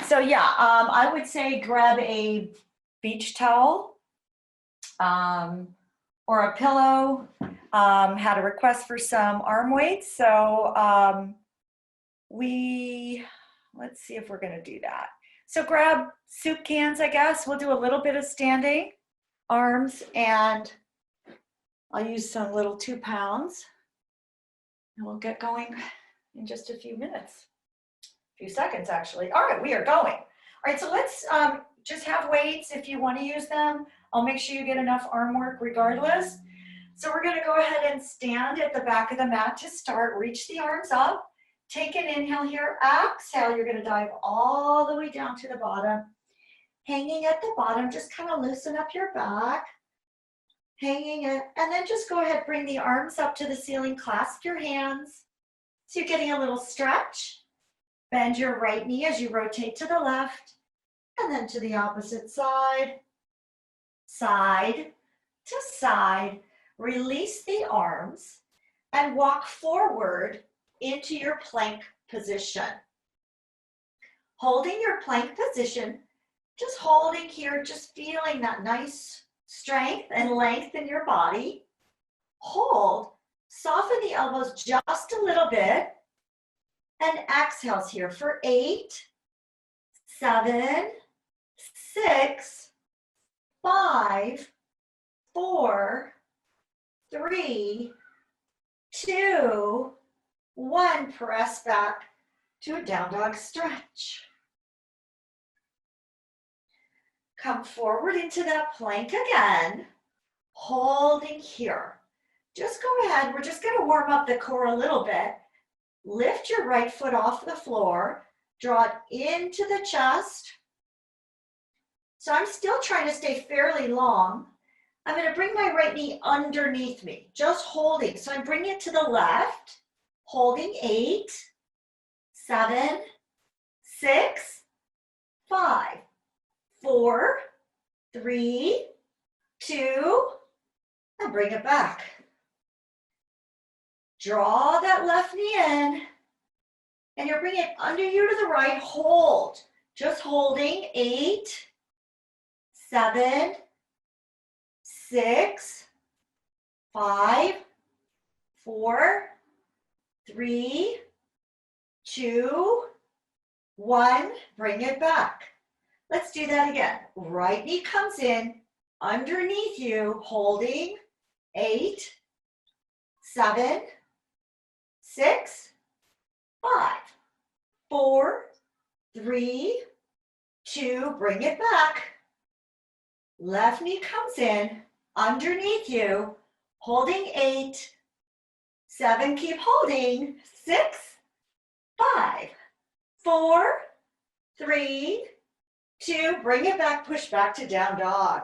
So yeah, I would say grab a beach towel or a pillow. Had a request for some arm weights, so let's see if we're gonna do that. So grab soup cans, I guess. We'll do a little bit of standing arms, and I'll use some little 2 pounds, and we'll get going in just a few minutes, a few seconds actually. All right, we are going. All right, so let's just have weights if you want to use them. I'll make sure you get enough arm work regardless. So we're going to go ahead and stand at the back of the mat to start. Reach the arms up. Take an inhale here. Exhale, you're going to dive all the way down to the bottom. Hanging at the bottom, just kind of loosen up your back. Hanging it, and then just go ahead, bring the arms up to the ceiling, clasp your hands. So you're getting a little stretch. Bend your right knee as you rotate to the left, and then to the opposite side. Side to side. Release the arms and walk forward into your plank position. Holding your plank position, just holding here, just feeling that nice strength and length in your body. Hold, soften the elbows just a little bit, and exhales here for 8, 7, 6, 5, 4, 3, 2, 1. Press back to a down dog stretch. Come forward into that plank again, holding here. Just go ahead, we're just gonna warm up the core a little bit. Lift your right foot off the floor, draw it into the chest. So I'm still trying to stay fairly long. I'm gonna bring my right knee underneath me, just holding. So I'm bringing it to the left, holding 8, 7, 6, 5, 4, 3, 2, and bring it back. Draw that left knee in, and you're bringing it under you to the right. Hold, just holding 8, 7, 6, 5, 4, 3, 2, 1. Bring it back. Let's do that again. Right knee comes in, underneath you, holding 8, 7, 6, 5, 4, 3, 2, bring it back. Left knee comes in, underneath you, holding 8, 7, keep holding, 6, 5, 4, 3, 2, bring it back, push back to down dog.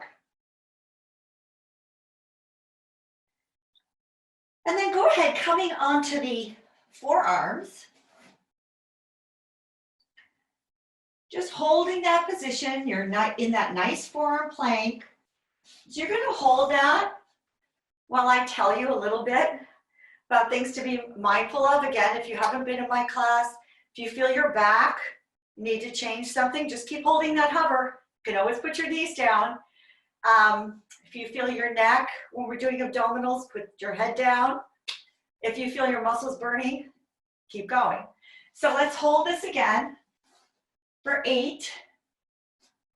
And then go ahead, coming onto the forearms. Just holding that position, you're not in that nice forearm plank. So you're gonna hold that while I tell you a little bit about things to be mindful of. Again, if you haven't been in my class, if you feel your back, need to change something, just keep holding that hover. You can always put your knees down. If you feel your neck, when we're doing abdominals, put your head down. If you feel your muscles burning, keep going. So let's hold this again for 8,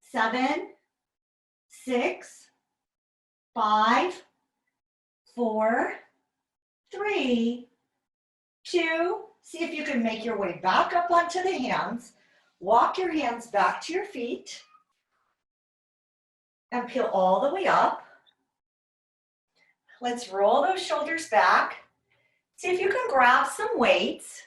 7, 6, 5, 4, 3, 2. See if you can make your way back up onto the hands. Walk your hands back to your feet and peel all the way up. Let's roll those shoulders back. See if you can grab some weights.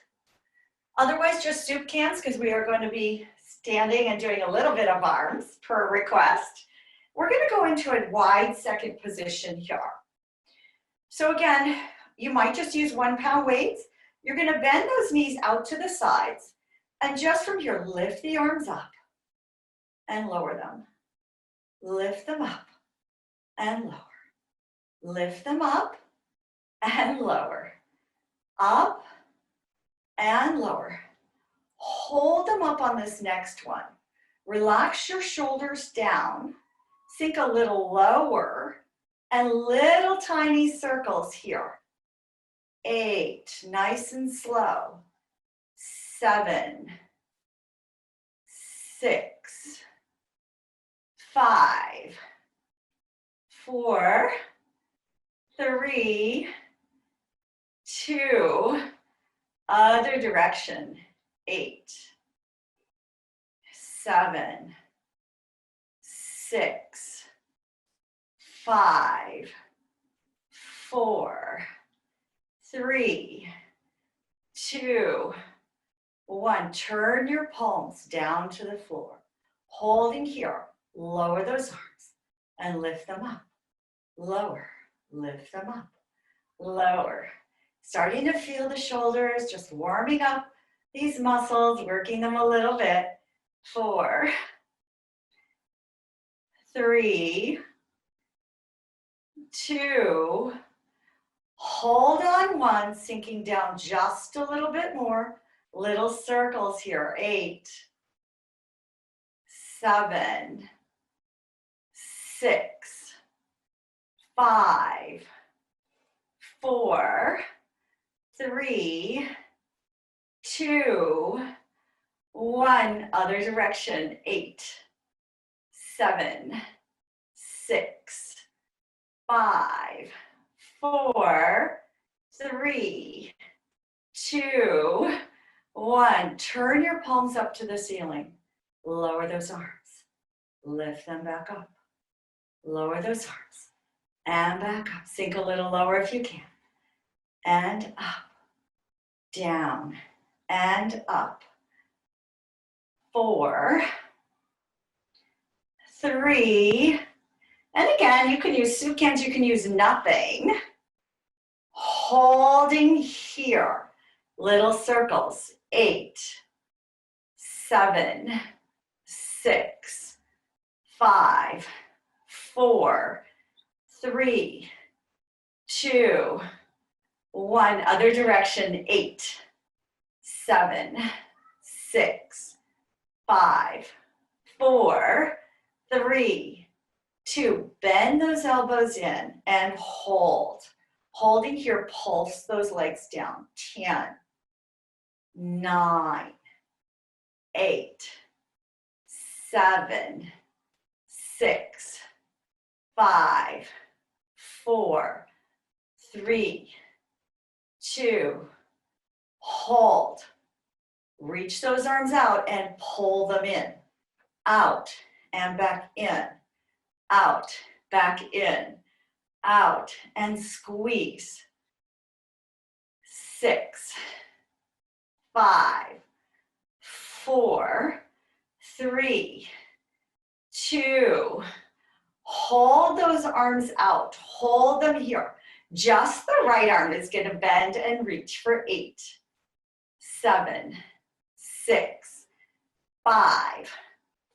Otherwise, just soup cans, because we are going to be standing and doing a little bit of arms per request. We're going to go into a wide second position here. So again, you might just use 1 pound weights. You're going to bend those knees out to the sides. And just from here, lift the arms up and lower them. Lift them up and lower. Lift them up and lower. Up and lower. Hold them up on this next one. Relax your shoulders down, sink a little lower, and little tiny circles here. 8, nice and slow. 7, 6, 5, 4, 3, 2, other direction. 8, 7, 6, 5, 4, 3, 2, 1. Turn your palms down to the floor. Holding here, lower those arms and lift them up. Lower, lift them up, lower. Starting to feel the shoulders, just warming up these muscles, working them a little bit. 4, 3, 2, hold on 1, sinking down just a little bit more. Little circles here. 8, 7, 6, 5, 4, 3, 2, 1. Other direction. 8, 7, 6, 5, 4, 3, 2, 1. Turn your palms up to the ceiling. Lower those arms. Lift them back up. Lower those arms. And back up. Sink a little lower if you can. And up. Down. And up. 4, 3, and again, you can use soup cans, you can use nothing. Holding here. Little circles. 8, 7, 6, 5, 4, 3, 2, 1. Other direction. 8, 7, 6, 5, 4, 3, 2. Bend those elbows in and hold. Holding here, pulse those legs down. 10, 9, 8, 7, 6, 5, 4, 3, 2, hold. Reach those arms out and pull them in. Out and back in. Out, back in. Out and squeeze. 6, 5, 4, 3, 2. Hold those arms out. Hold them here. Just the right arm is going to bend and reach for 8, 7, 6, 5,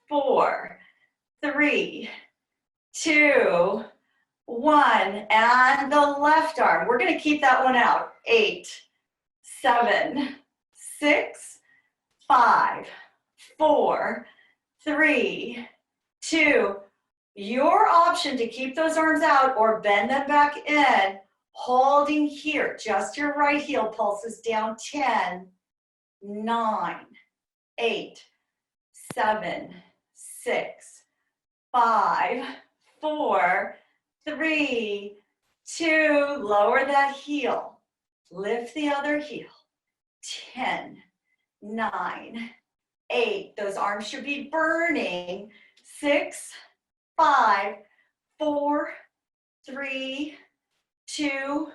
4, 3, 2, 1. And the left arm. We're going to keep that one out. 8, 7, 6, 5, 4, 3, 2. Your option to keep those arms out or bend them back in, holding here. Just your right heel pulses down. 10, 9, 8, 7, 6, 5, 4, 3, 2. Lower that heel. Lift the other heel. 10, 9, 8. Those arms should be burning. 6, 5, 4, 3, 2.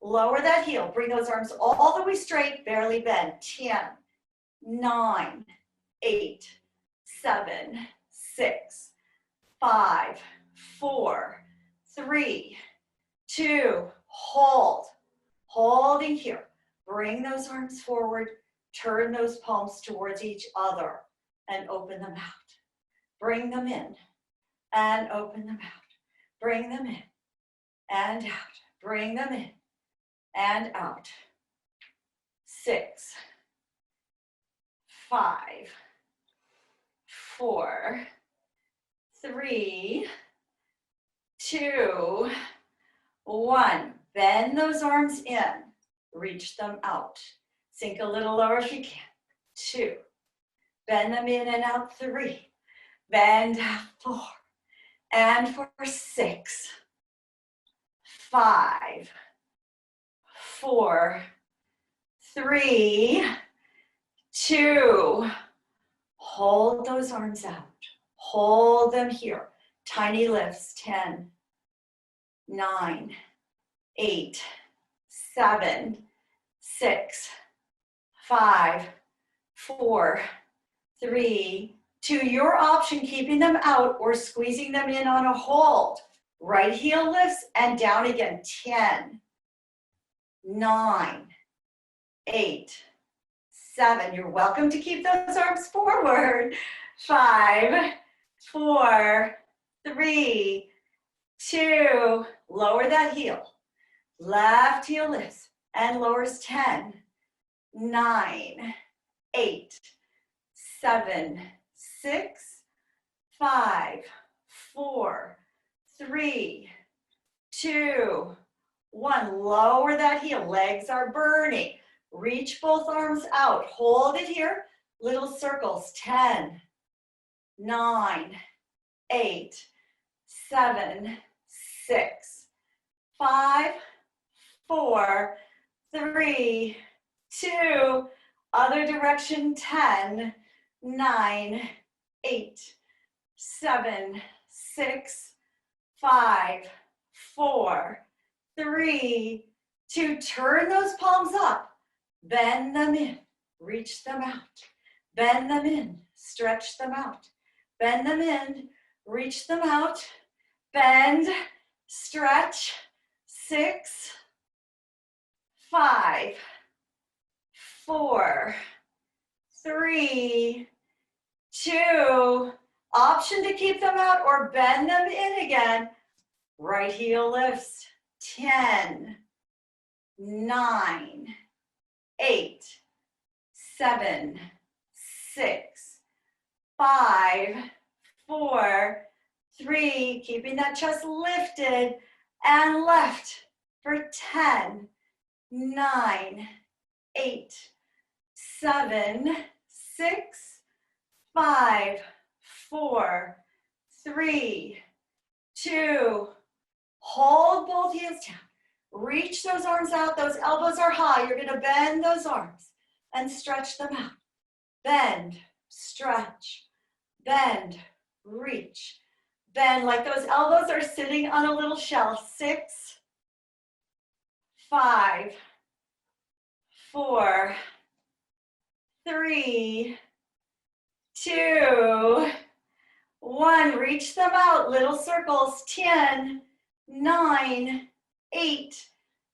Lower that heel. Bring those arms all the way straight. Barely bend. 10, 9, 8, 7, 6, 5, 4, 3, 2. Hold. Holding here. Bring those arms forward. Turn those palms towards each other and open them out. Bring them in and open them out. Bring them in and out. Bring them in and out. 6, 5, 4, 3, 2, 1. Bend those arms in. Reach them out. Sink a little lower if you can. 2. Bend them in and out. 3. Bend out. 4. And for 6, 5, 4, 3, 2. Hold those arms out. Hold them here. Tiny lifts. 10, 9, 8, 7, 6, 5, 4, 3, 2. Your option, keeping them out or squeezing them in on a hold. Right heel lifts and down again. 10, 9, 8, 7. You're welcome to keep those arms forward. 5, 4, 3, 2. Lower that heel. Left heel lifts and lowers. 10, 9, 8, 7, 6, 5, 4, 3, 2, 1. Lower that heel. Legs are burning. Reach both arms out. Hold it here. Little circles. 10, 9, 8, 7, 6, 5, 4, 3, 2. Other direction. 10, 9, 8, 7, 6, 5, 4, 3, 2. Turn those palms up. Bend them in. Reach them out. Bend them in. Stretch them out. Bend them in. Reach them out. Bend. Stretch. 6, 5, 4, 3, 2. Option to keep them out or bend them in again. Right heel lifts. 10, 9, 8, 7, 6, 5, 4, 3. Keeping that chest lifted and left for 10, 9, 8, 7, 6, 5, 4, 3, 2. Hold both hands down. Reach those arms out. Those elbows are high. You're going to bend those arms and stretch them out. Bend, stretch, bend, reach. Bend like those elbows are sitting on a little shell. 6, 5, 4, 3, 2, 1. Reach them out. Little circles. 10, 9, 8,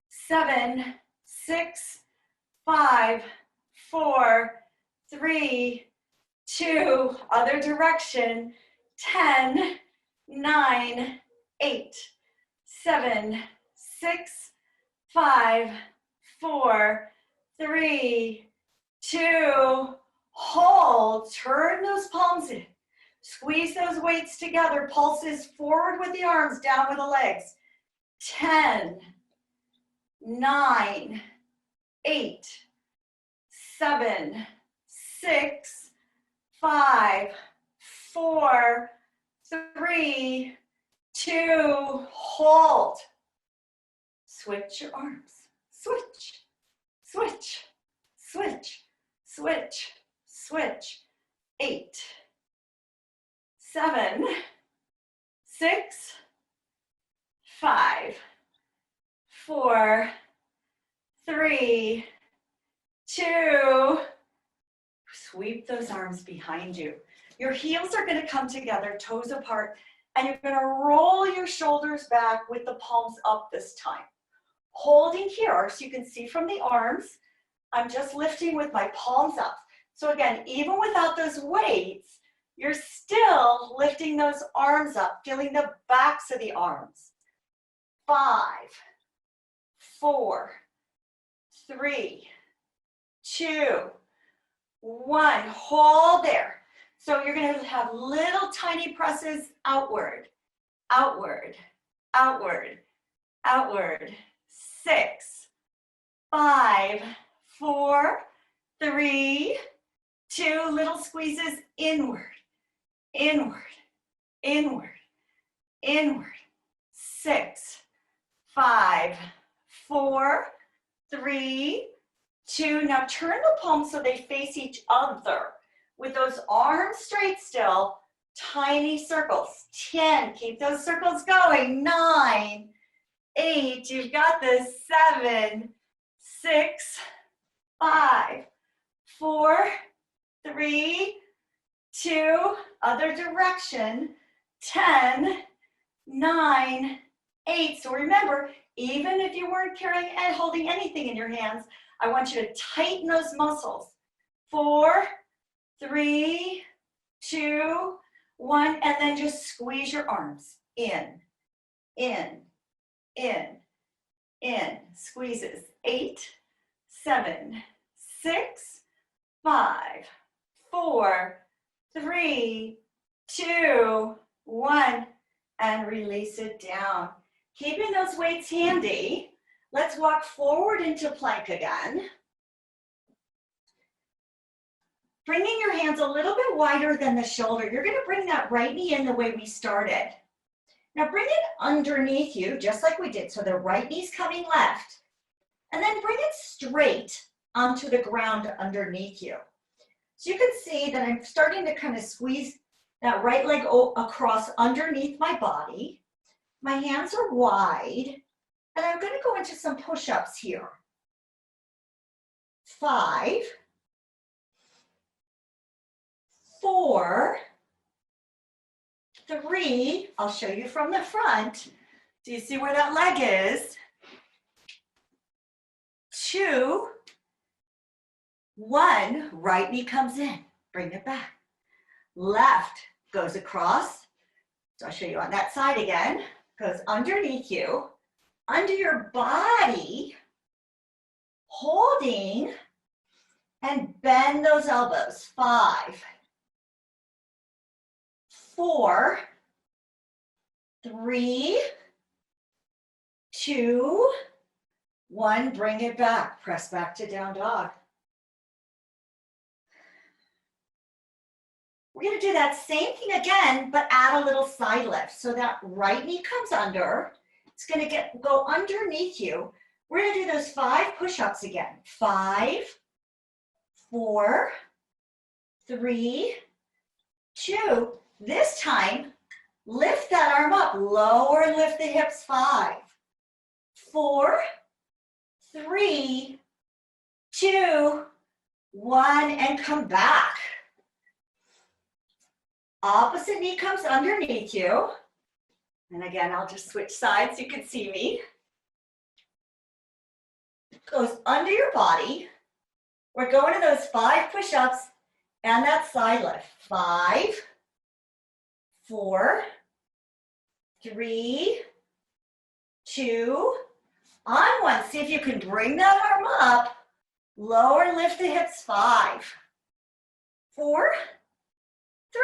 7, 6, 5, 4, 3, 2. Other direction. 10, 9, 8, 7, 6, 5, 4, 3, 2. Hold. Turn those palms in. Squeeze those weights together. Pulses forward with the arms, down with the legs. 10, 9, 8, 7, 6, 5, 4, 3, 2. Hold. Switch your arms. Switch, switch, switch, switch, switch. 8, 7, 6, 5, 4, 3, 2. Sweep those arms behind you. Your heels are going to come together, toes apart, and you're going to roll your shoulders back with the palms up this time. Holding here, so you can see from the arms, I'm just lifting with my palms up. So again, even without those weights, you're still lifting those arms up, feeling the backs of the arms. 5, 4, 3, 2, 1. Hold there. So you're going to have little tiny presses outward, outward, outward, outward. 6, 5, 4, 3, 2, little squeezes inward, inward, inward, inward. 6, 5, 4, 3, 2. Now turn the palms so they face each other. With those arms straight still, tiny circles. 10, keep those circles going. 9, 8, you've got this. 7, 6, 5, 4, 3, 2, other direction. 10, 9, 8. So remember, even if you weren't carrying and holding anything in your hands, I want you to tighten those muscles. 4, 3, 2, 1, and then just squeeze your arms in, in, in, in. Squeezes. 8, 7, 6, 5, 4, 3, 2, 1, and release it down. Keeping those weights handy, let's walk forward into plank again. Bringing your hands a little bit wider than the shoulder. You're going to bring that right knee in the way we started. Now bring it underneath you, just like we did. So the right knee's coming left. And then bring it straight onto the ground underneath you. So you can see that I'm starting to kind of squeeze that right leg across underneath my body. My hands are wide. And I'm going to go into some push-ups here. 5, 4, 3, I'll show you from the front. Do you see where that leg is? 2, 1, right knee comes in, bring it back. Left goes across, so I'll show you on that side again, goes underneath you, under your body, holding, and bend those elbows. 5, 4, 3, 2, 1, bring it back. Press back to down dog. We're going to do that same thing again, but add a little side lift. So that right knee comes under. It's going to go underneath you. We're going to do those 5 push-ups again. 5, 4, 3, 2. This time, lift that arm up. Lower, lift the hips. 5, 4, 3, 2, 1, and come back. Opposite knee comes underneath you. And again, I'll just switch sides so you can see me. Goes under your body. We're going to those 5 push-ups and that side lift. 5, 4, 3, 2, on 1. See if you can bring that arm up. Lower, lift the hips. 5, 4,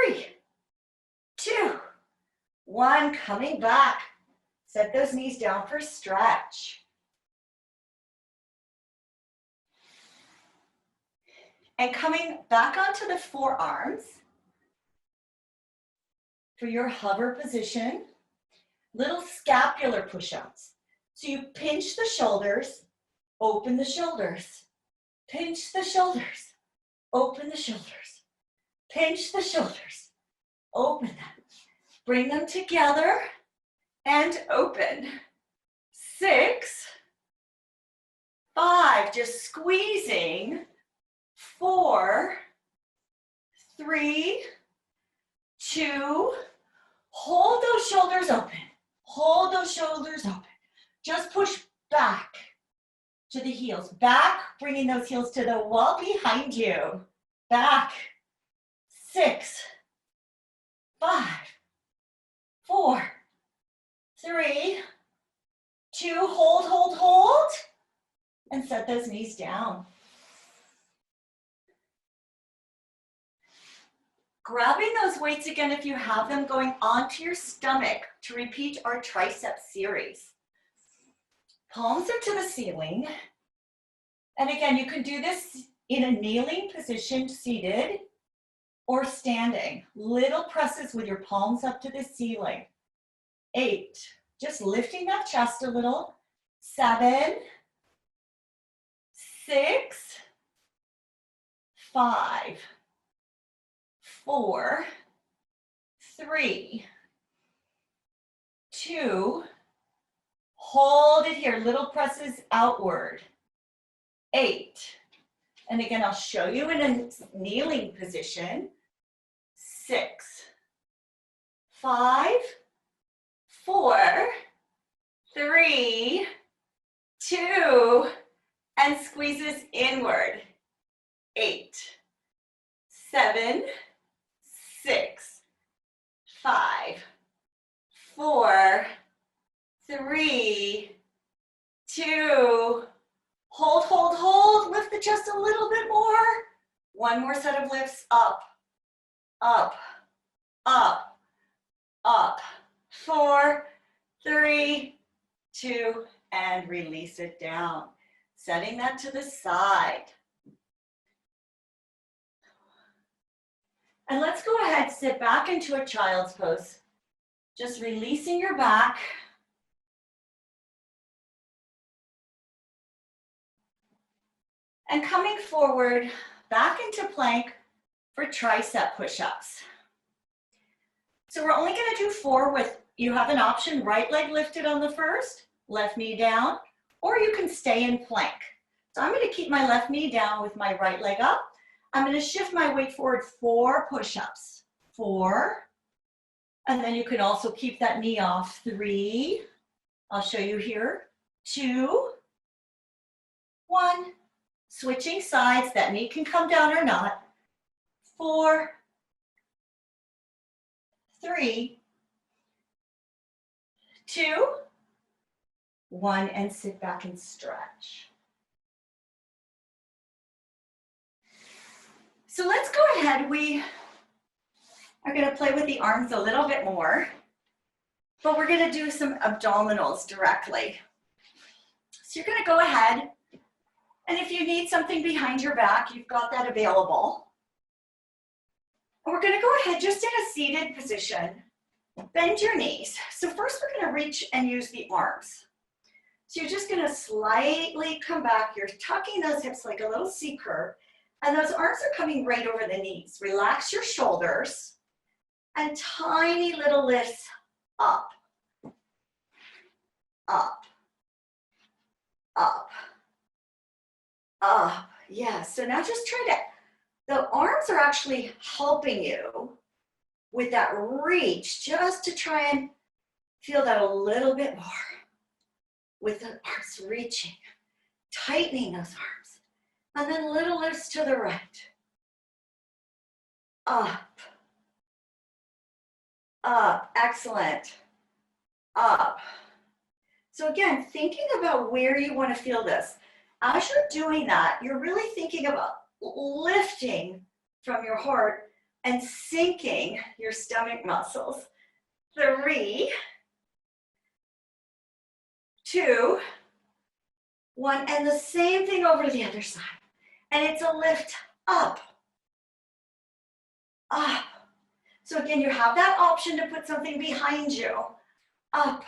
3, 2, 1. Coming back. Set those knees down for stretch. And coming back onto the forearms for your hover position. Little scapular push-ups. So you pinch the shoulders, open the shoulders. Pinch the shoulders, open the shoulders. Pinch the shoulders, open them. Bring them together and open. 6, 5, just squeezing. 4, 3, 2, hold those shoulders open. Hold those shoulders open. Just push back to the heels. Back, bringing those heels to the wall behind you. Back. 6, 5, 4, 3, 2, hold, hold, hold. And set those knees down. Grabbing those weights again if you have them, going onto your stomach to repeat our tricep series. Palms into the ceiling. And again, you can do this in a kneeling position, seated, or standing. Little presses with your palms up to the ceiling. 8, just lifting that chest a little. 7, 6, 5, 4, 3, 2, hold it here, little presses outward. 8, and again, I'll show you in a kneeling position. 6, 5, 4, 3, 2, and squeezes inward. 8, 7, 6, 5, 4, 3, 2, hold, hold, hold, lift the chest a little bit more. One more set of lifts, up, up, up, up. 4, 3, 2, and release it down. Setting that to the side. And let's go ahead, sit back into a child's pose. Just releasing your back. And coming forward, back into plank for tricep push-ups. So we're only gonna do 4 with, you have an option, right leg lifted on the first, left knee down, or you can stay in plank. So I'm gonna keep my left knee down with my right leg up. I'm gonna shift my weight forward, 4 push-ups. 4, and then you can also keep that knee off. 3, I'll show you here. 2, 1. Switching sides, that knee can come down or not. 4, 3, 2, 1, and sit back and stretch. So let's go ahead. We are going to play with the arms a little bit more, but we're going to do some abdominals directly. So you're going to go ahead, and if you need something behind your back, you've got that available. And we're going to go ahead just in a seated position. Bend your knees. So first we're going to reach and use the arms. So you're just going to slightly come back. You're tucking those hips like a little C curve. And those arms are coming right over the knees. Relax your shoulders. And tiny little lifts up, up, up, up. Yeah, so now just try to, the arms are actually helping you with that reach, just to try and feel that a little bit more. With the arms reaching, tightening those arms. And then little lifts to the right. Up. Up. Excellent. Up. So again, thinking about where you want to feel this. As you're doing that, you're really thinking about lifting from your heart and sinking your stomach muscles. 3, 2, 1, and the same thing over to the other side. And it's a lift up, up. So again, you have that option to put something behind you. Up,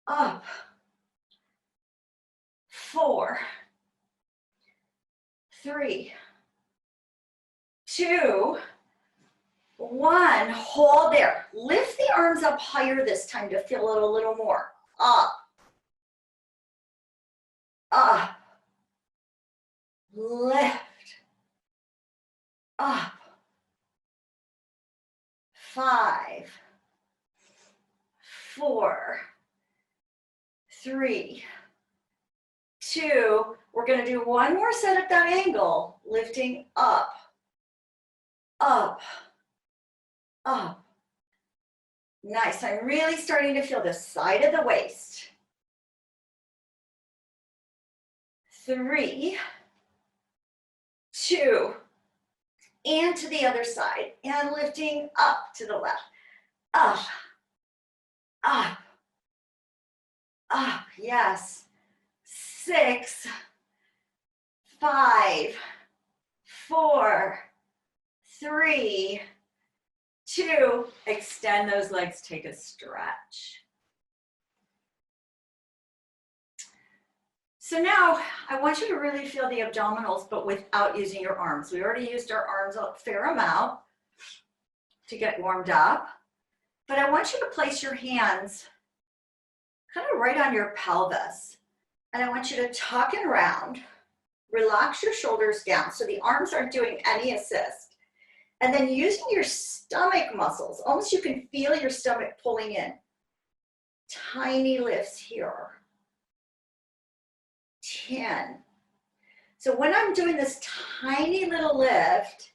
up. 4, 3, 2, 1. Hold there. Lift the arms up higher this time to feel it a little more. Up, up, lift, up. 5, 4, 3, 2. We're going to do one more set at that angle, lifting up, up, up. Nice. I'm really starting to feel the side of the waist. 3, 2, and to the other side, and lifting up to the left. Up, up, up, yes. 6, 5, 4, 3, 2, extend those legs, take a stretch. So now I want you to really feel the abdominals, but without using your arms. We already used our arms a fair amount to get warmed up, but I want you to place your hands kind of right on your pelvis. And I want you to tuck and round, relax your shoulders down so the arms aren't doing any assist. And then using your stomach muscles, almost you can feel your stomach pulling in. Tiny lifts here. 10. So when I'm doing this tiny little lift,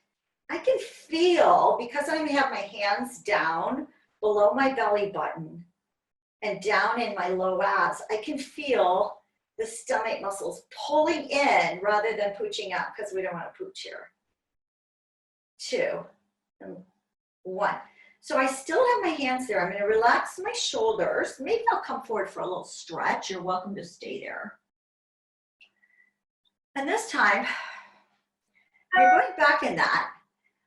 I can feel, because I have my hands down below my belly button and down in my low abs, I can feel the stomach muscles pulling in rather than pooching out, because we don't want to pooch here. 2 and 1. So I still have my hands there. I'm going to relax my shoulders. Maybe I'll come forward for a little stretch. You're welcome to stay there. And this time, you're going back in that,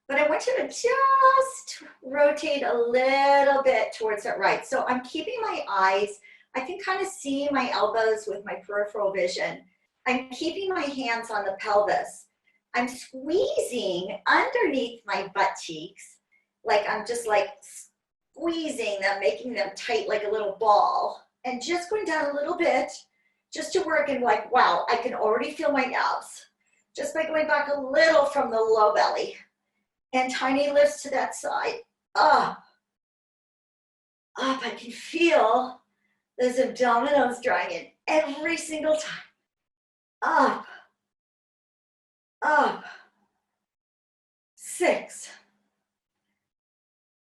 but I want you to just rotate a little bit towards that right. So I'm keeping my eyes, I can kind of see my elbows with my peripheral vision. I'm keeping my hands on the pelvis. I'm squeezing underneath my butt cheeks, like I'm just like squeezing them, making them tight like a little ball, and just going down a little bit, just to work and like, wow, I can already feel my abs. Just by going back a little from the low belly. And tiny lifts to that side. Up. Up. I can feel those abdominals drawing in every single time. Up. Up. 6,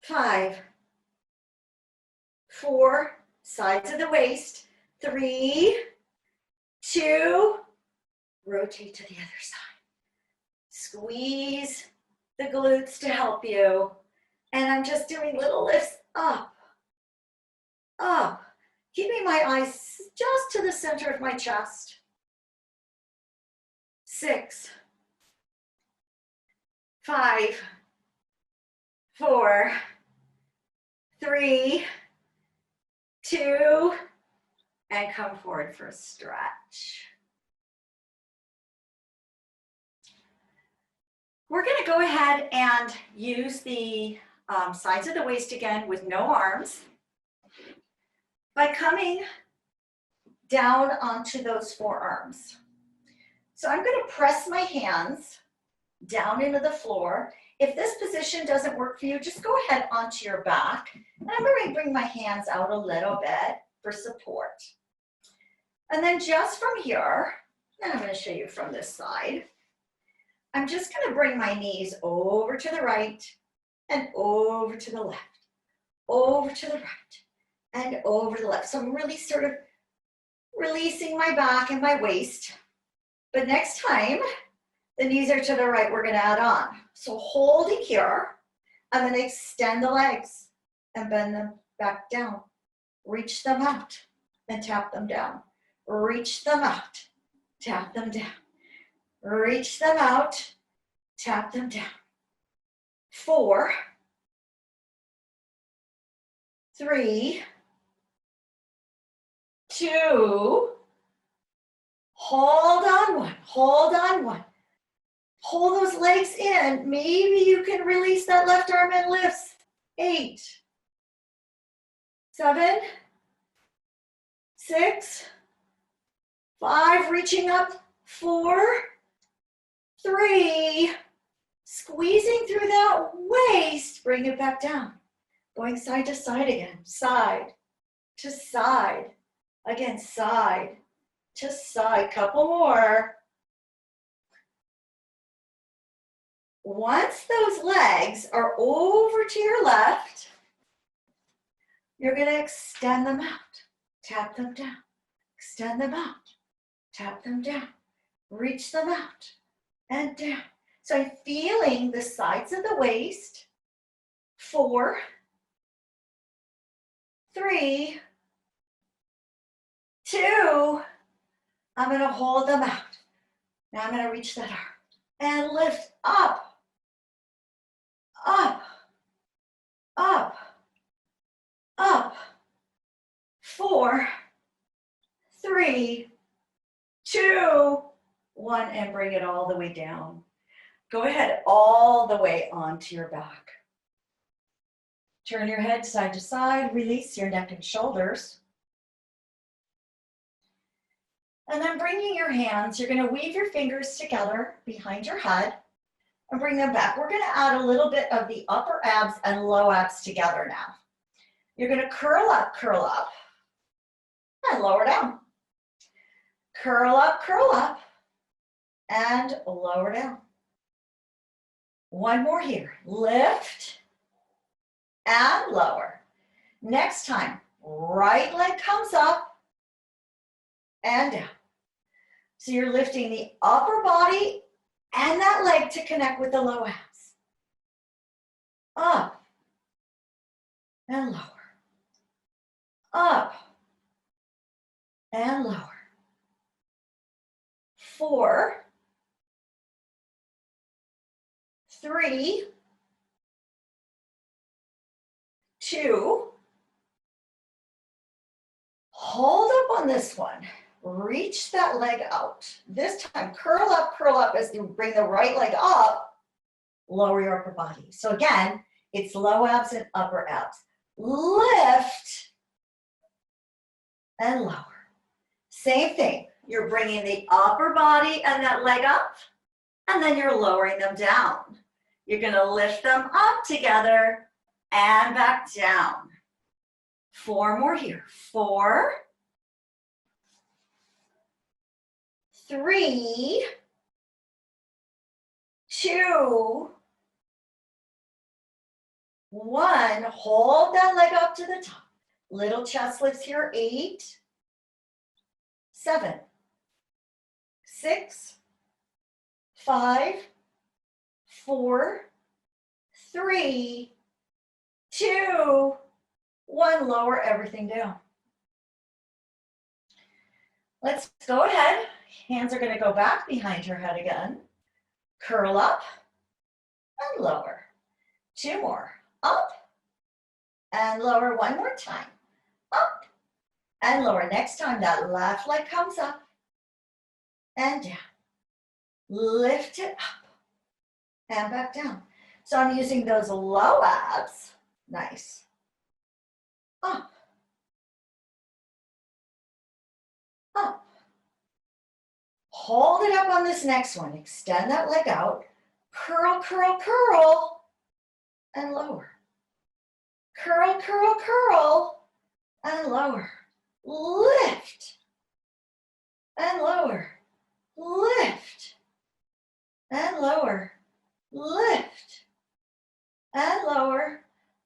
5, 4, sides of the waist. 3, 2, rotate to the other side. Squeeze the glutes to help you. And I'm just doing little lifts up, up, keeping my eyes just to the center of my chest. 6, 5, 4, 3, 2, and come forward for a stretch. We're going to go ahead and use the sides of the waist again with no arms by coming down onto those forearms. So I'm going to press my hands down into the floor. If this position doesn't work for you, just go ahead onto your back. And I'm going to bring my hands out a little bit for support. And then just from here, and I'm going to show you from this side, I'm just going to bring my knees over to the right and over to the left, over to the right and over to the left. So I'm really sort of releasing my back and my waist. But next time the knees are to the right, we're going to add on. So holding here, I'm going to extend the legs and bend them back down. Reach them out and tap them down. Reach them out, tap them down. Reach them out, tap them down. 4, 3, 2, hold on 1, hold on 1. Hold those legs in. Maybe you can release that left arm and lifts. 8, 7, 6, 5, reaching up. 4, 3, squeezing through that waist, bring it back down. Going side to side again, side to side. Again, side to side, couple more. Once those legs are over to your left, you're going to extend them out, tap them down, extend them out, tap them down, reach them out and down. So I'm feeling the sides of the waist. 4, 3, 2. I'm going to hold them out. Now I'm going to reach that arm and lift up, up, up, up. 4, 3, 2, 1, and bring it all the way down. Go ahead all the way onto your back. Turn your head side to side, release your neck and shoulders. And then bringing your hands, you're going to weave your fingers together behind your head and bring them back. We're going to add a little bit of the upper abs and low abs together now. You're going to curl up, and lower down. Curl up, and lower down. One more here. Lift and lower. Next time, right leg comes up and down. So you're lifting the upper body and that leg to connect with the low abs. Up and lower. Up and lower. 4, 3, 2, hold up on this one. Reach that leg out. This time, curl up as you bring the right leg up, lower your upper body. So again, it's low abs and upper abs. Lift and lower. Same thing. You're bringing the upper body and that leg up, and then you're lowering them down. You're going to lift them up together and back down. 4 more here. 4, 3, 2, 1. Hold that leg up to the top. Little chest lifts here. 8, 7, 6, 5, 4, 3, 2, 1. Lower everything down. Let's go ahead. Hands are going to go back behind your head again. Curl up and lower. 2 more. Up and lower. 1 more time. Up and lower. Next time that left leg comes up and down. Lift it up and back down. So I'm using those low abs. Nice. Up. Up. Hold it up on this next one. Extend that leg out. Curl, curl, curl, and lower. Curl, curl, curl, and lower. Lift and lower. Lift and lower. Lift and lower.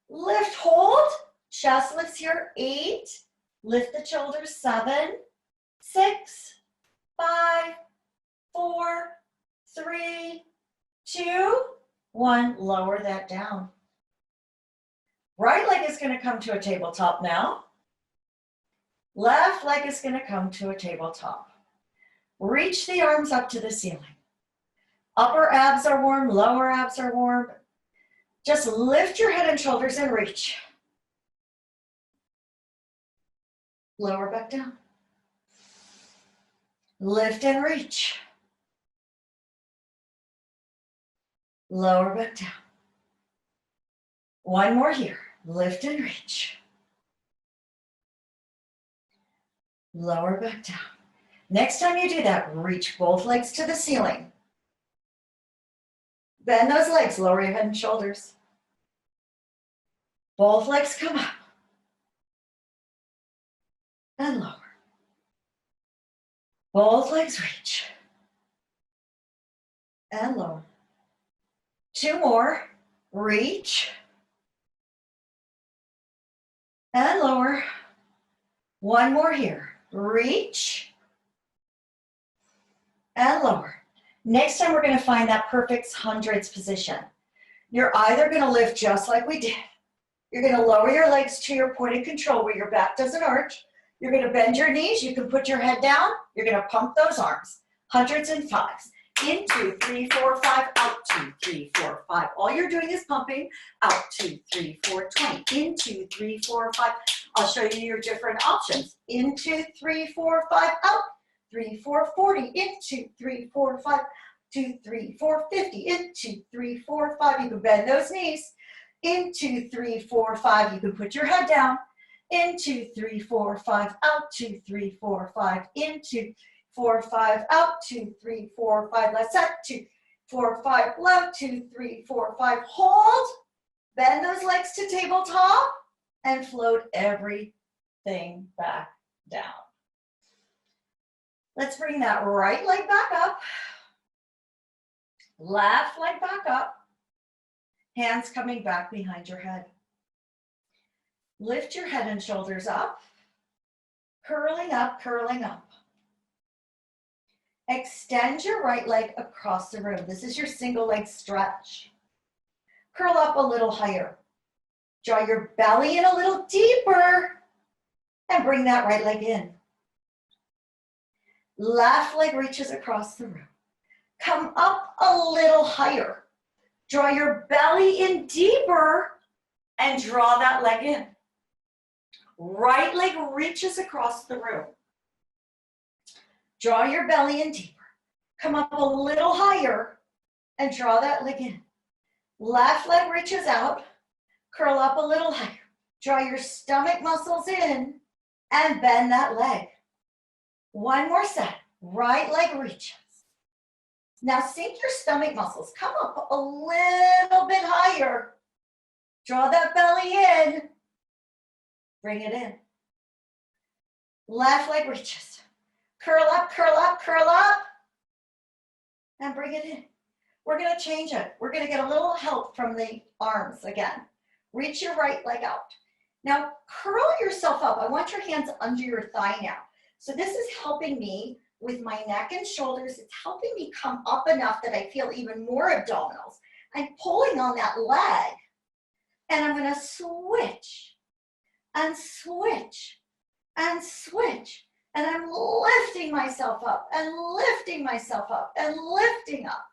Lift, hold. Chest lifts here. 8. Lift the shoulders. 7, 6, 5, 4, 3, 2, 1. Lower that down. Right leg is going to come to a tabletop now. Left leg is going to come to a tabletop. Reach the arms up to the ceiling. Upper abs are warm, lower abs are warm. Just lift your head and shoulders and reach. Lower back down. Lift and reach. Lower back down. 1 more here. Lift and reach. Lower back down. Next time you do that, reach both legs to the ceiling. Bend those legs, lower your head and shoulders. Both legs come up and lower. Both legs reach and lower. 2 more. Reach and lower. 1 more here. Reach and lower. Next time we're gonna find that perfect hundreds position. You're either gonna lift just like we did. You're gonna lower your legs to your point of control where your back doesn't arch. You're gonna bend your knees. You can put your head down. You're gonna pump those arms. Hundreds and fives. In 2, 3, 4, 5, out 2, 3, 4, 5. All you're doing is pumping. Out 2, 3, 4, 20. In 2, 3, 4, 5. I'll show you your different options. In 2, 3, 4, 5, out 3, 4, 40. In 2, 3, 4, 5, 2, 3, 4, 50. In 2, 3, 4, 5. You can bend those knees. In 2, 3, 4, 5. You can put your head down. In 2, 3, 4, 5. Out 2, 3, 4, 5. In 2, 4, 5, out 2, 3, 4, 5. Let's set 2, 4, 5. Left 2, 3, 4, 5. Hold. Bend those legs to tabletop and float everything back down. Let's bring that right leg back up. Left leg back up. Hands coming back behind your head. Lift your head and shoulders up. Curling up, curling up. Extend your right leg across the room. This is your single leg stretch. Curl up a little higher. Draw your belly in a little deeper and bring that right leg in. Left leg reaches across the room. Come up a little higher. Draw your belly in deeper and draw that leg in. Right leg reaches across the room. Draw your belly in deeper. Come up a little higher and draw that leg in. Left leg reaches out. Curl up a little higher. Draw your stomach muscles in and bend that leg. One more set. Right leg reaches. Now sink your stomach muscles. Come up a little bit higher. Draw that belly in. Bring it in. Left leg reaches. Curl up, curl up, curl up. And bring it in. We're going to change it. We're going to get a little help from the arms again. Reach your right leg out. Now curl yourself up. I want your hands under your thigh now. So this is helping me with my neck and shoulders. It's helping me come up enough that I feel even more abdominals. I'm pulling on that leg. And I'm going to switch and switch and switch. And I'm lifting myself up and lifting myself up and lifting up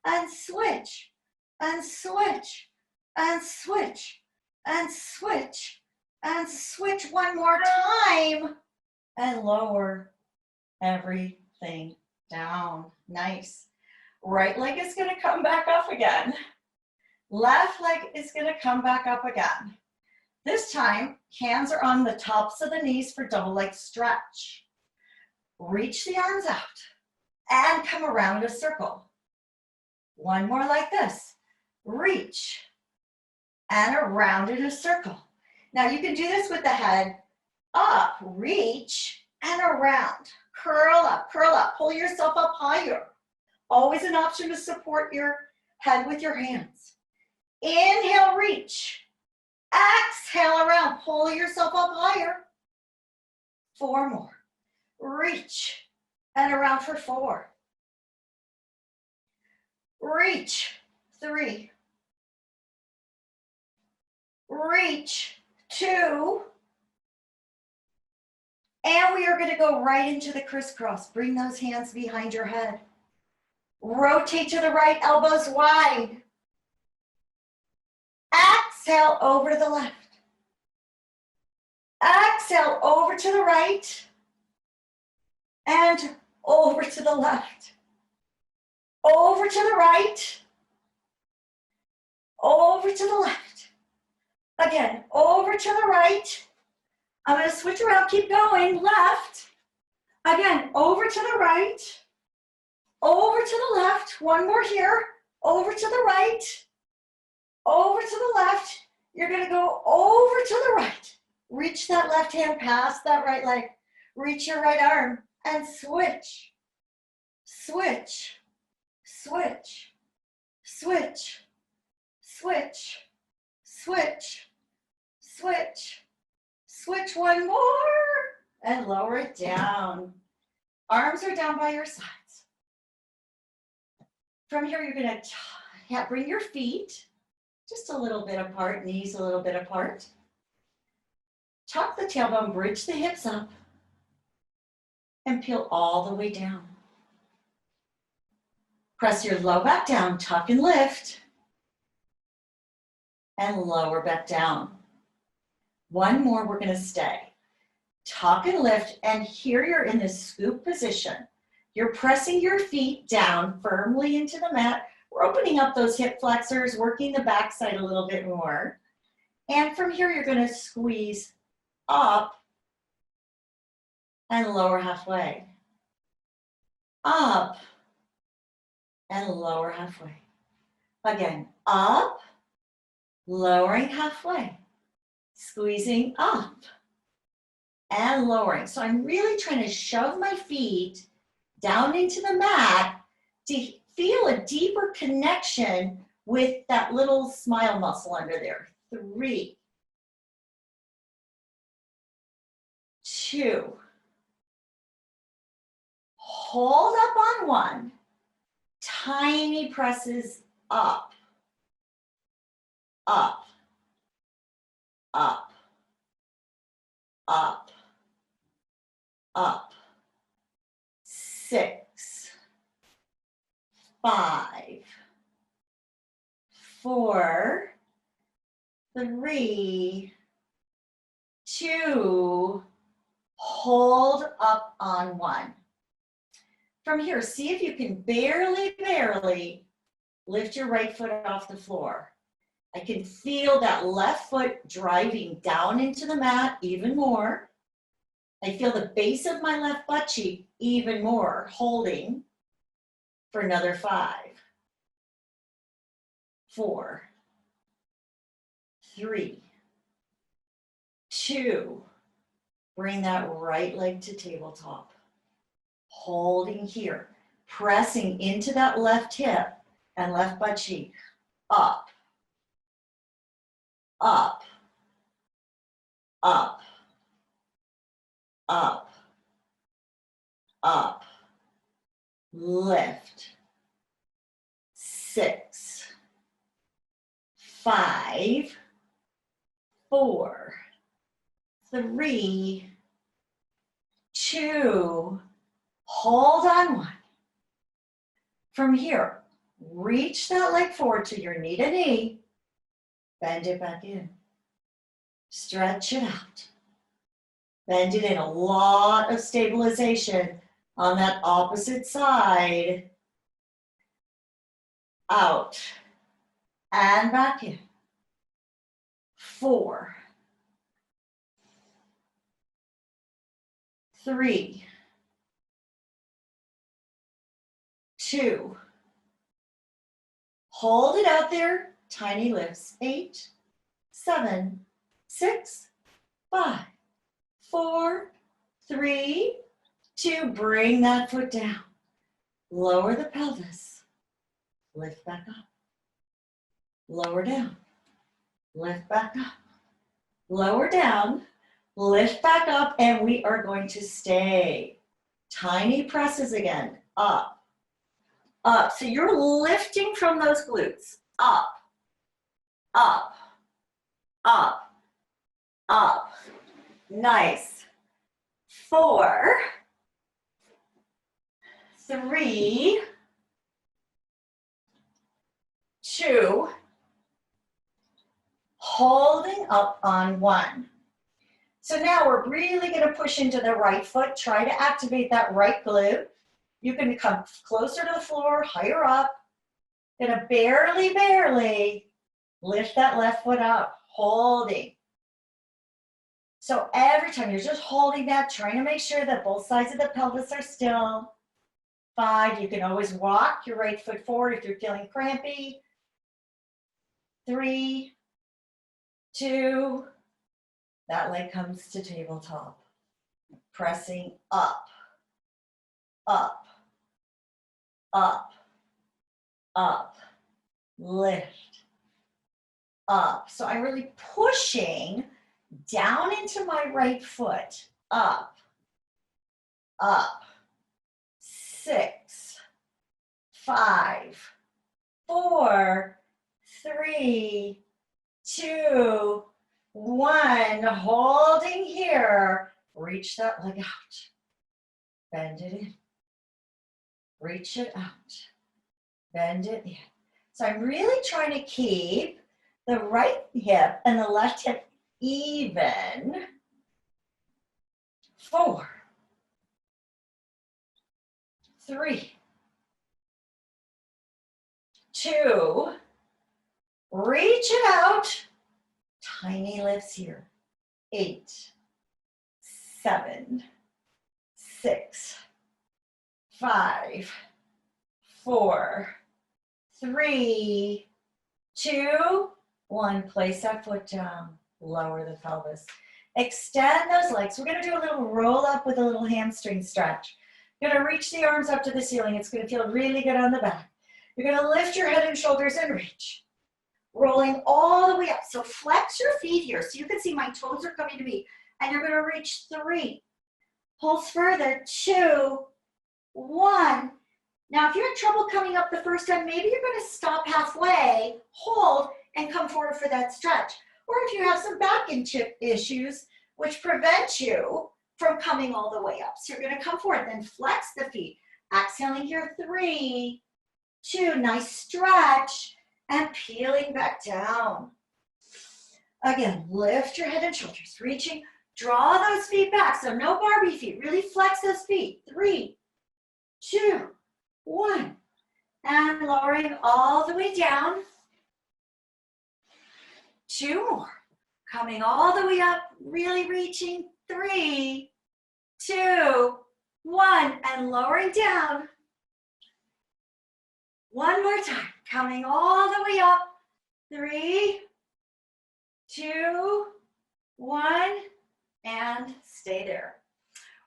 and switch and switch and switch and switch and switch one more time and lower everything down. Nice. Right leg is going to come back up again. Left leg is going to come back up again. This time, hands are on the tops of the knees for double leg stretch. Reach the arms out and come around a circle. One more like this. Reach and around in a circle. Now you can do this with the head up, reach and around. Curl up, pull yourself up higher. Always an option to support your head with your hands. Inhale, reach. Exhale around, pull yourself up higher. 4 more. Reach and around for 4. Reach, 3. Reach, 2. And we are going to go right into the crisscross. Bring those hands behind your head. Rotate to the right, elbows wide. Exhale over to the left. Exhale over to the right. And over to the left. Over to the right. Over to the left. Again, over to the right. I'm going to switch around, keep going, left. Again, over to the right. Over to the left. One more here. Over to the right. Over to the left. You're going to go over to the right. Reach that left hand past that right leg. Reach your right arm and switch. Switch. Switch. Switch. Switch. Switch. Switch. Switch one more and lower it down. Arms are down by your sides. From here, you're gonna bring your feet just a little bit apart, knees a little bit apart. Tuck the tailbone, bridge the hips up, and peel all the way down. Press your low back down, tuck and lift, and lower back down. One more, we're gonna stay. Tuck and lift, and here you're in this scoop position. You're pressing your feet down firmly into the mat. We're opening up those hip flexors, working the backside a little bit more. And from here, you're gonna squeeze up and lower halfway. Up and lower halfway. Again, up, lowering halfway, squeezing up and lowering. So I'm really trying to shove my feet down into the mat to feel a deeper connection with that little smile muscle under there. 3, 2, hold up on 1, tiny presses up, up, up, up, up. 6, 5, 4, 3, 2, hold up on 1. From here, see if you can barely lift your right foot off the floor. I can feel that left foot driving down into the mat even more. I feel the base of my left butt cheek even more, holding for another 5, 4, 3, 2, bring that right leg to tabletop. Holding here, pressing into that left hip and left butt cheek, up, up, up, up, up, lift, 6, 5, 4, 3, 2, hold on 1. From here, reach that leg forward to your knee to knee, bend it back in, stretch it out. Bend it in, a lot of stabilization on that opposite side. Out and back in. 4, 3, 2, hold it out there, tiny lifts. 8, 7, 6, 5, 4, 3, 2, bring that foot down. Lower the pelvis, lift back up. Lower down, lift back up. Lower down, lift back up, and we are going to stay. Tiny presses again, up, up. So you're lifting from those glutes, up, up, up, up. Nice. 4, 3, 2, holding up on 1. So now we're really going to push into the right foot. Try to activate that right glute. You can come closer to the floor, higher up. Gonna barely lift that left foot up, holding. So every time you're just holding that, trying to make sure that both sides of the pelvis are still. 5, you can always walk your right foot forward if you're feeling crampy. 3, 2, that leg comes to tabletop. Pressing up, up, up, up, lift, up. So I'm really pushing down into my right foot, up, up, 6, 5, 4, 3, 2, 1. Holding here. Reach that leg out. Bend it in. Reach it out. Bend it in. So I'm really trying to keep the right hip and the left hip even. 4, 3, 2, reach it out. Tiny lifts here. 8, 7, 6, 5, 4, 3, 2, 1. Place that foot down. Lower the pelvis. Extend those legs. We're going to do a little roll up with a little hamstring stretch. You're going to reach the arms up to the ceiling. It's going to feel really good on the back. You're going to lift your head and shoulders and reach. Rolling all the way up. So flex your feet here. So you can see my toes are coming to me. And you're going to reach 3. Pulse further. 2, 1. Now, if you're in trouble coming up the first time, maybe you're going to stop halfway, hold, and come forward for that stretch. Or if you have some back issues, which prevent you from coming all the way up. So you're going to come forward, then flex the feet. Exhaling here, 3, 2, nice stretch, and peeling back down. Again, lift your head and shoulders, reaching, draw those feet back. So no Barbie feet, really flex those feet. 3, 2, 1. And lowering all the way down. 2 more. Coming all the way up, really reaching. 3, 2, 1. And lowering down. 1 more time. Coming all the way up. 3, 2, 1. And stay there.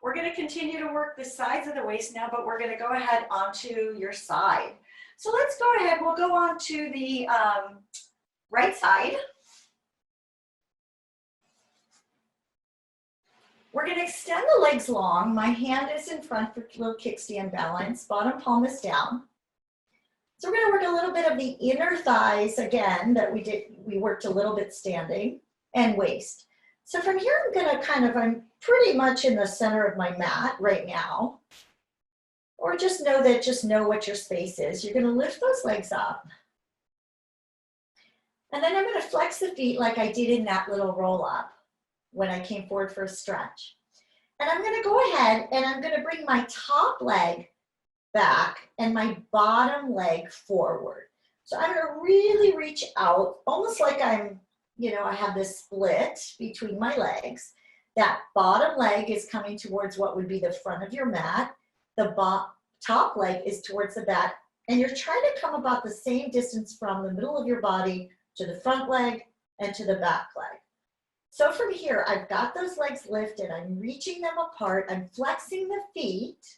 We're going to continue to work the sides of the waist now, but we're going to go ahead onto your side. So let's go ahead. We'll go on to the right side. We're going to extend the legs long. My hand is in front for a little kickstand balance. Bottom palm is down. So we're going to work a little bit of the inner thighs again that we worked a little bit standing, and waist. So from here, I'm going to I'm pretty much in the center of my mat right now. Or just know what your space is. You're going to lift those legs up. And then I'm going to flex the feet like I did in that little roll up when I came forward for a stretch. And I'm going to go ahead and I'm going to bring my top leg back and my bottom leg forward. So I'm going to really reach out, almost like I have this split between my legs. That bottom leg is coming towards what would be the front of your mat. The top leg is towards the back. And you're trying to come about the same distance from the middle of your body to the front leg and to the back leg. So from here, I've got those legs lifted. I'm reaching them apart. I'm flexing the feet.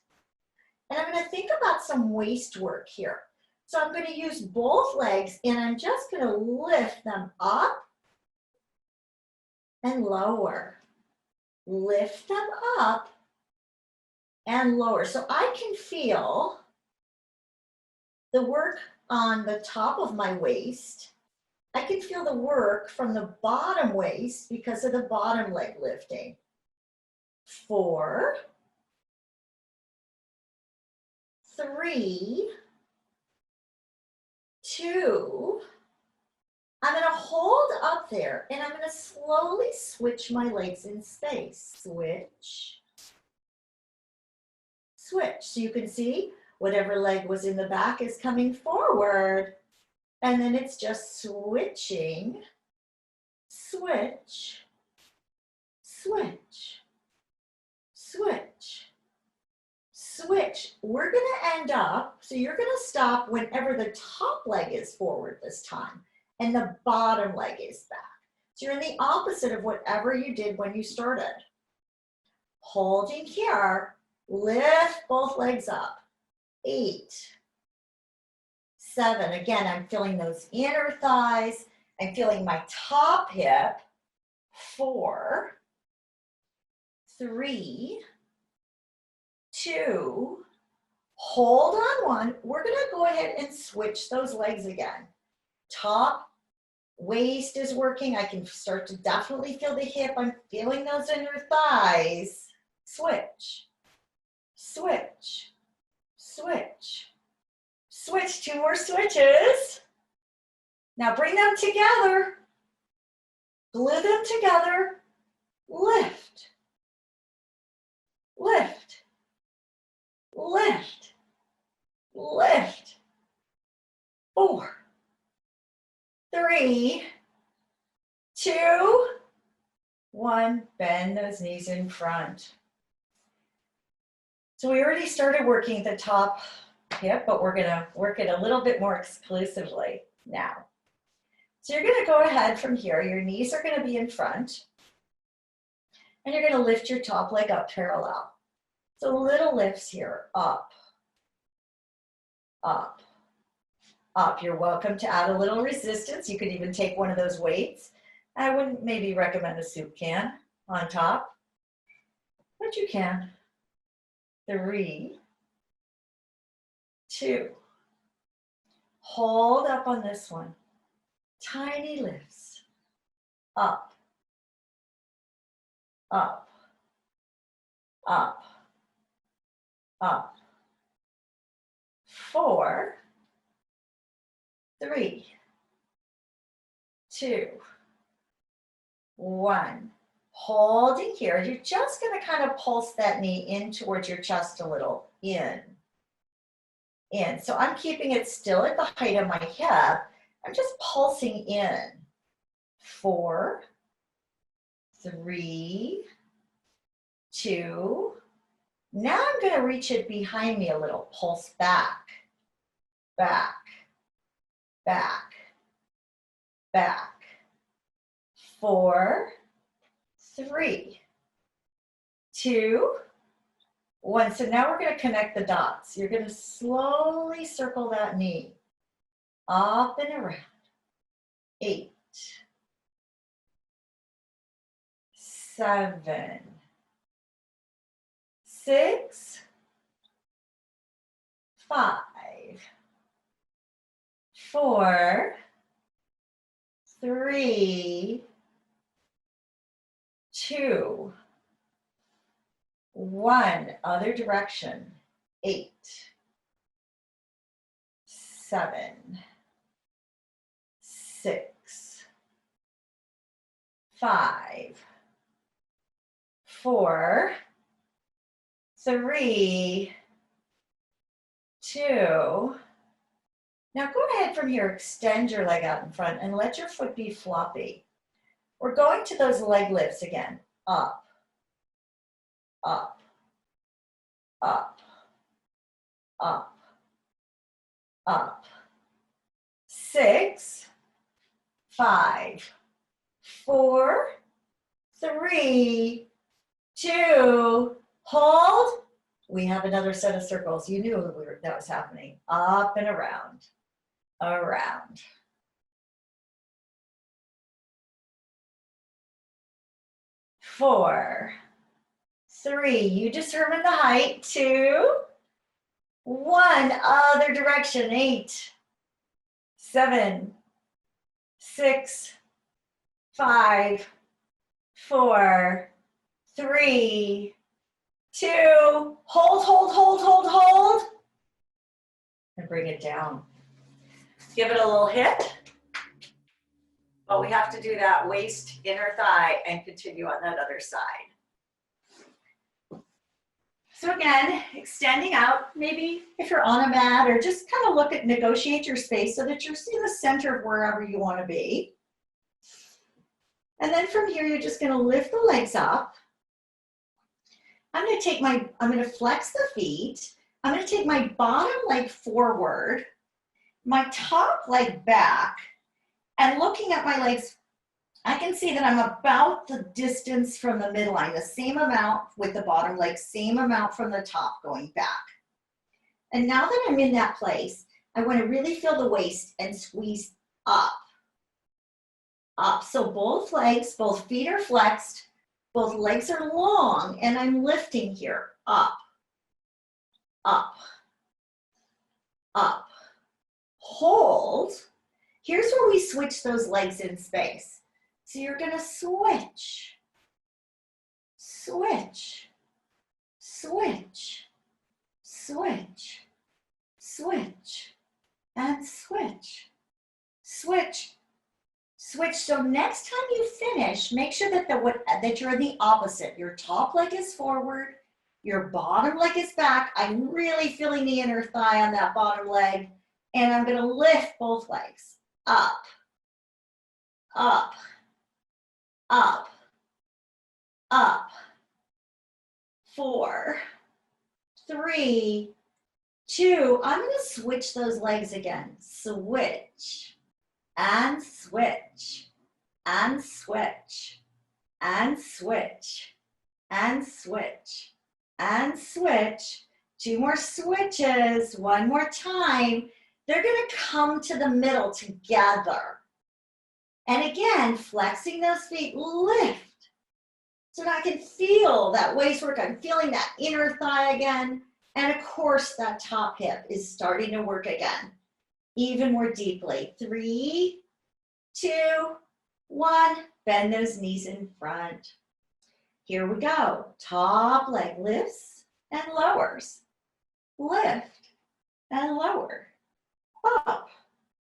And I'm going to think about some waist work here. So I'm going to use both legs and I'm just going to lift them up and lower. Lift them up and lower. So I can feel the work on the top of my waist. I can feel the work from the bottom waist because of the bottom leg lifting. 4, 3, 2. I'm going to hold up there and I'm going to slowly switch my legs in space. Switch. Switch. So you can see whatever leg was in the back is coming forward. And then it's just switching, switch, switch, switch, switch. We're going to end up, so you're going to stop whenever the top leg is forward this time and the bottom leg is back. So you're in the opposite of whatever you did when you started. Holding here, lift both legs up. 8, 7, again, I'm feeling those inner thighs. I'm feeling my top hip. 4, 3, 2, Hold on one. We're gonna go ahead and switch those legs again. Top, waist is working. I can start to definitely feel the hip. I'm feeling those inner thighs. Switch, switch, switch, switch. 2 more switches. Now bring them together. Glue them together. Lift, lift, lift, lift. 4, 3, 2, 1. Bend those knees in front. So we already started working the top hip, but we're gonna work it a little bit more exclusively now. So you're gonna go ahead from here. Your knees are gonna be in front. And you're gonna lift your top leg up parallel. So little lifts here, up, up, up. You're welcome to add a little resistance. You could even take one of those weights. I wouldn't maybe recommend a soup can on top, but you can. 3, 2. Hold up on this one. Tiny lifts. Up, up, up, up. 4, 3, 2, 1. Holding here. You're just going to kind of pulse that knee in towards your chest a little. In. So I'm keeping it still at the height of my hip. I'm just pulsing in. 4, 3, 2. Now I'm going to reach it behind me a little. Pulse back, back, back, back. 4, 3, 2, 1. So now we're going to connect the dots. You're going to slowly circle that knee up and around. 8, 7, 6, 5, 4, 3, 2, 1. Other direction. 8, 7, 6, 5, 4, 3, 2. Now go ahead from here, extend your leg out in front and let your foot be floppy. We're going to those leg lifts again. Up, up, up, up, up. 6, 5, 4, 3, 2, hold. We have another set of circles. You knew that was happening. Up and around, around. 4, 3, you determine the height. 2, 1, other direction. 8, 7, 6, 5, 4, 3, 2, hold, hold, hold, hold, hold, and bring it down. Give it a little hit, but we have to do that waist, inner thigh, and continue on that other side. So again, extending out, maybe if you're on a mat or just kind of look at, negotiate your space so that you're in the center of wherever you want to be. And then from here, you're just going to lift the legs up. I'm going to flex the feet. I'm going to take my bottom leg forward, my top leg back, and looking at my legs, I can see that I'm about the distance from the midline, the same amount with the bottom leg, same amount from the top going back. And now that I'm in that place, I want to really feel the waist and squeeze up. Up. So both legs, both feet are flexed, both legs are long, and I'm lifting here. Up, up, up, hold. Here's where we switch those legs in space. So you're gonna switch, switch, switch, switch, switch, and switch, switch, switch. So next time you finish, make sure that that you're in the opposite. Your top leg is forward, your bottom leg is back. I'm really feeling the inner thigh on that bottom leg, and I'm gonna lift both legs. Up, up, up, up. 4, 3, 2. I'm gonna switch those legs again. Switch, and switch, and switch, and switch, and switch, and switch. 2 more switches, 1 more time. They're gonna come to the middle together. And again, flexing those feet, lift. So that I can feel that waist work. I'm feeling that inner thigh again. And of course, that top hip is starting to work again, even more deeply. 3, 2, 1. Bend those knees in front. Here we go. Top leg lifts and lowers. Lift and lower. Up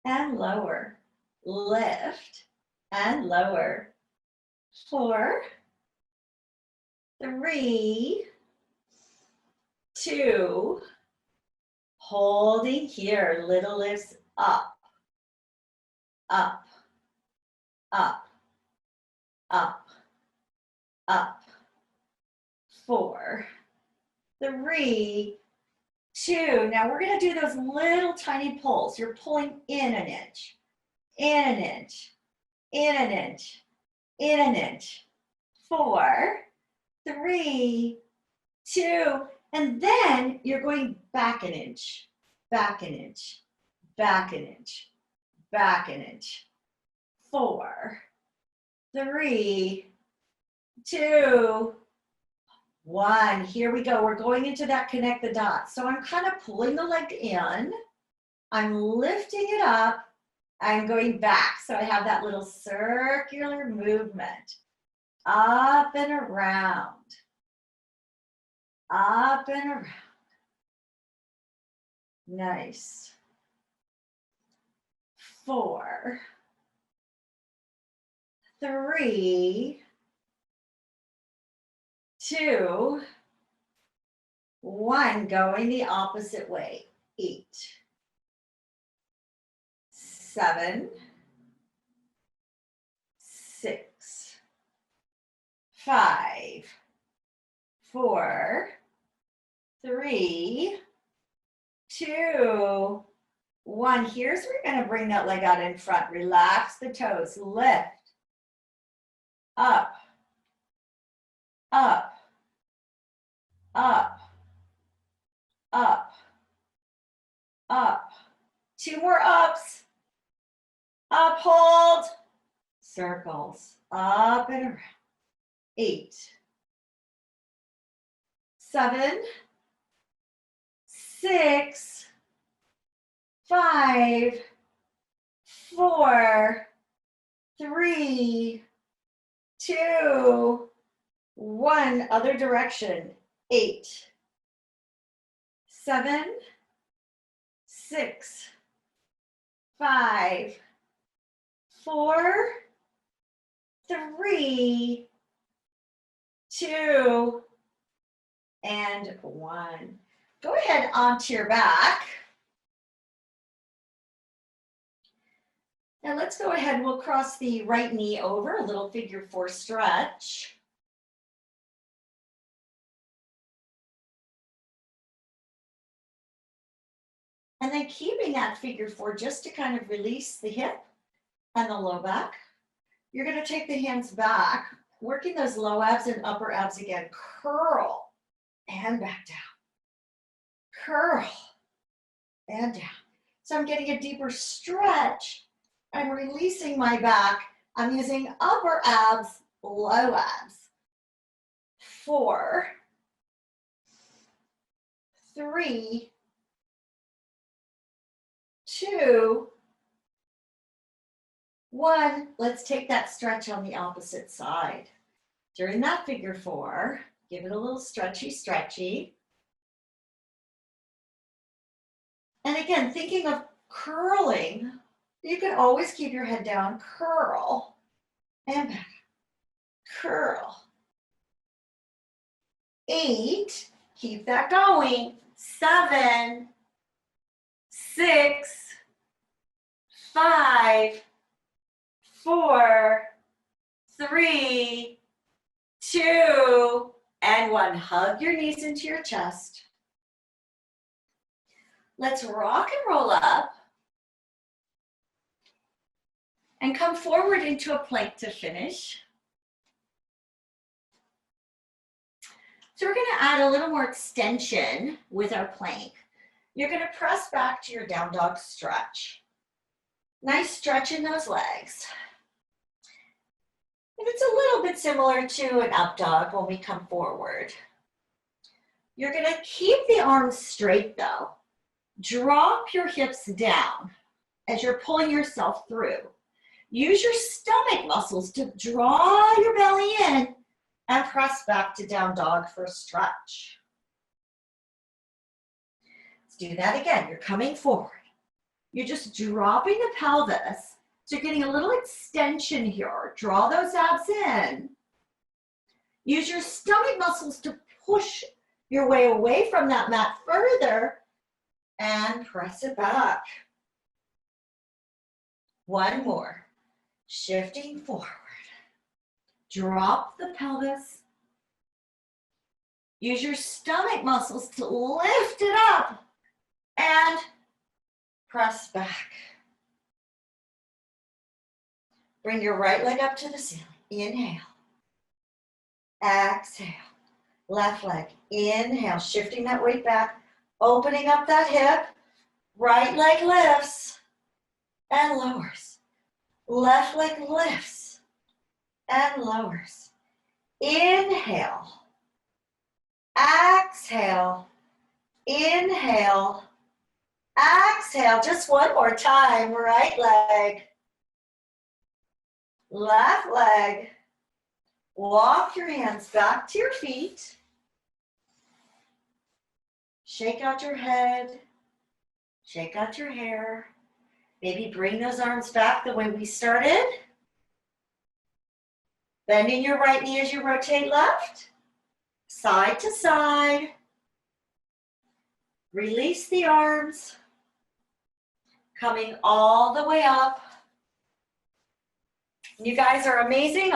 and lower. Lift and lower. 4, 3, 2, holding here, little lifts up, up, up, up, up. 4, 3, 2. Now we're gonna do those little tiny pulls. You're pulling in an inch, in an inch, in an inch, in an inch. 4, 3, 2, and then you're going back an inch, back an inch, back an inch, back an inch. 4, 3, 2, 1. Here we go. We're going into that connect the dots. So I'm kind of pulling the leg in. I'm lifting it up. I'm going back. So I have that little circular movement. Up and around. Up and around. Nice. 4, 3, 2, 1. Going the opposite way. 8, 7, 6, 5, 4, 3, 2, 1. Here's where you're going to bring that leg out in front. Relax the toes. Lift. Up. Up. Up. Up. Up. 2 more ups. Up, hold. Circles. Up and around. 8, 7, 6, 5, 4, 3, 2, 1. Other direction. 8, 7, 6, 5, 4, 3, 2, and 1. Go ahead onto your back. Now let's go ahead, we'll cross the right knee over, a little figure 4 stretch. And then keeping that figure 4 just to kind of release the hip and the low back. You're going to take the hands back, working those low abs and upper abs again. Curl and back down. Curl and down. So I'm getting a deeper stretch. I'm releasing my back. I'm using upper abs, low abs. 4, 3, 2, 1. Let's take that stretch on the opposite side. During that figure 4, give it a little stretchy, stretchy. And again, thinking of curling, you can always keep your head down, curl, and back, curl. 8, keep that going. 7, 6, 5, 4, 3, 2, and 1. Hug your knees into your chest. Let's rock and roll up and come forward into a plank to finish. So we're going to add a little more extension with our plank. You're going to press back to your down dog stretch. Nice stretch in those legs. And it's a little bit similar to an up dog when we come forward. You're going to keep the arms straight though. Drop your hips down as you're pulling yourself through. Use your stomach muscles to draw your belly in and press back to down dog for a stretch. Let's do that again. You're coming forward. You're just dropping the pelvis. So you're getting a little extension here. Draw those abs in. Use your stomach muscles to push your way away from that mat further and press it back. One more. Shifting forward. Drop the pelvis. Use your stomach muscles to lift it up and press back. Bring your right leg up to the ceiling. Inhale. Exhale. Left leg. Inhale. Shifting that weight back. Opening up that hip. Right leg lifts and lowers. Left leg lifts and lowers. Inhale. Exhale. Inhale. Exhale. Just one more time. Right leg. Left leg. Walk your hands back to your feet. Shake out your head. Shake out your hair. Maybe bring those arms back the way we started. Bending your right knee as you rotate left. Side to side. Release the arms. Coming all the way up. You guys are amazing.